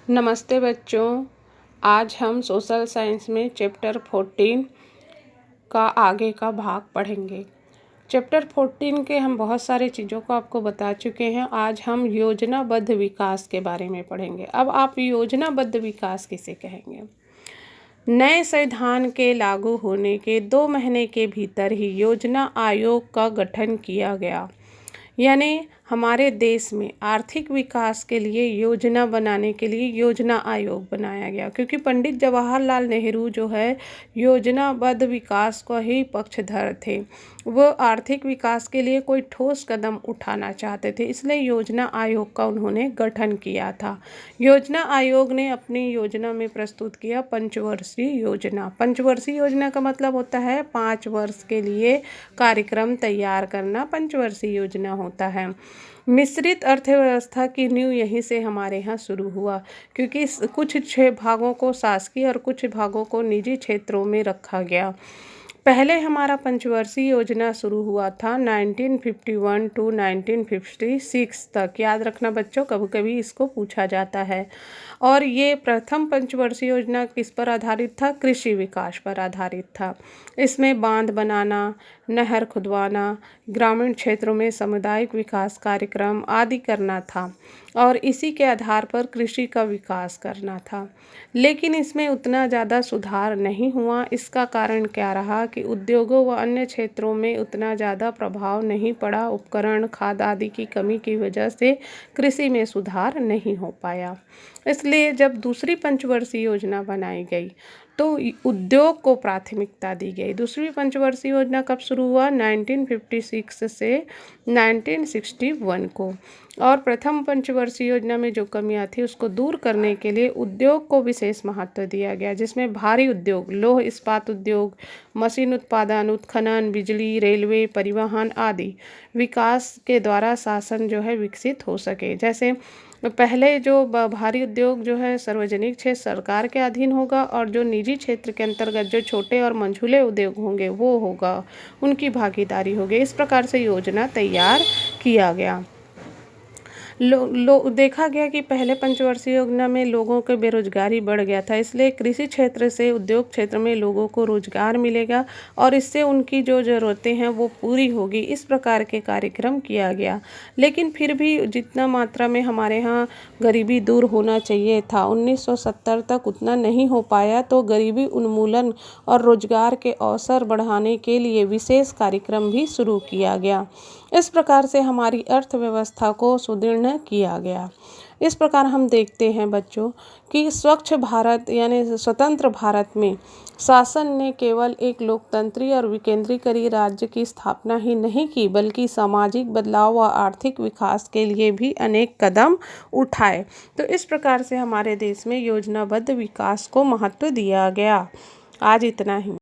नमस्ते बच्चों। आज हम सोशल साइंस में चैप्टर 14 का आगे का भाग पढ़ेंगे। चैप्टर 14 के हम बहुत सारी चीज़ों को आपको बता चुके हैं। आज हम योजनाबद्ध विकास के बारे में पढ़ेंगे। अब आप योजनाबद्ध विकास किसे कहेंगे? नए संविधान के लागू होने के 2 महीने के भीतर ही योजना आयोग का गठन किया गया। यानी हमारे देश में आर्थिक विकास के लिए योजना बनाने के लिए योजना आयोग बनाया गया, क्योंकि पंडित जवाहरलाल नेहरू जो है योजनाबद्ध विकास का ही पक्षधर थे। वो आर्थिक विकास के लिए कोई ठोस कदम उठाना चाहते थे, इसलिए योजना आयोग का उन्होंने गठन किया था। योजना आयोग ने अपनी योजना में प्रस्तुत किया पंचवर्षीय योजना। पंचवर्षीय योजना का मतलब होता है 5 वर्ष के लिए कार्यक्रम तैयार करना पंचवर्षीय योजना होता है। मिश्रित अर्थव्यवस्था की नींव यहीं से हमारे यहाँ शुरू हुआ, क्योंकि कुछ 6 भागों को शासकीय और कुछ भागों को निजी क्षेत्रों में रखा गया। पहले हमारा पंचवर्षीय योजना शुरू हुआ था 1951 टू 1956 तक। याद रखना बच्चों, कभी कभी इसको पूछा जाता है। और ये प्रथम पंचवर्षीय योजना किस पर आधारित था? कृषि विकास पर आधारित था। इसमें बांध बनाना, नहर खुदवाना, ग्रामीण क्षेत्रों में सामुदायिक विकास कार्यक्रम आदि करना था और इसी के आधार पर कृषि का विकास करना था। लेकिन इसमें उतना ज़्यादा सुधार नहीं हुआ। इसका कारण क्या रहा कि उद्योगों व अन्य क्षेत्रों में उतना ज़्यादा प्रभाव नहीं पड़ा। उपकरण, खाद आदि की कमी की वजह से कृषि में सुधार नहीं हो पाया। इसलिए जब दूसरी पंचवर्षीय योजना बनाई गई तो उद्योग को प्राथमिकता दी गई। दूसरी पंचवर्षीय योजना कब शुरू हुआ? 1956 से 1961 को। और प्रथम पंचवर्षीय योजना में जो कमियां थी उसको दूर करने के लिए उद्योग को विशेष महत्व दिया गया, जिसमें भारी उद्योग, लौह इस्पात उद्योग, मशीन उत्पादन, उत्खनन, बिजली, रेलवे, परिवहन आदि विकास के द्वारा शासन जो है विकसित हो सके। जैसे पहले जो भारी उद्योग जो है सार्वजनिक क्षेत्र सरकार के अधीन होगा और जो निजी क्षेत्र के अंतर्गत जो छोटे और मंझूले उद्योग होंगे वो होगा, उनकी भागीदारी होगी। इस प्रकार से योजना तैयार किया गया। देखा गया कि पहले पंचवर्षीय योजना में लोगों के बेरोजगारी बढ़ गया था, इसलिए कृषि क्षेत्र से उद्योग क्षेत्र में लोगों को रोजगार मिलेगा और इससे उनकी जो ज़रूरतें हैं वो पूरी होगी। इस प्रकार के कार्यक्रम किया गया। लेकिन फिर भी जितना मात्रा में हमारे यहाँ गरीबी दूर होना चाहिए था 1970 तक उतना नहीं हो पाया। तो गरीबी उन्मूलन और रोजगार के अवसर बढ़ाने के लिए विशेष कार्यक्रम भी शुरू किया गया। इस प्रकार से हमारी अर्थव्यवस्था को सुदृढ़ किया गया। इस प्रकार हम देखते हैं बच्चों कि स्वच्छ भारत यानी स्वतंत्र भारत में शासन ने केवल एक लोकतंत्री और विकेंद्रीकृत राज्य की स्थापना ही नहीं की, बल्कि सामाजिक बदलाव व आर्थिक विकास के लिए भी अनेक कदम उठाए। तो इस प्रकार से हमारे देश में योजनाबद्ध विकास को महत्व दिया गया। आज इतना ही।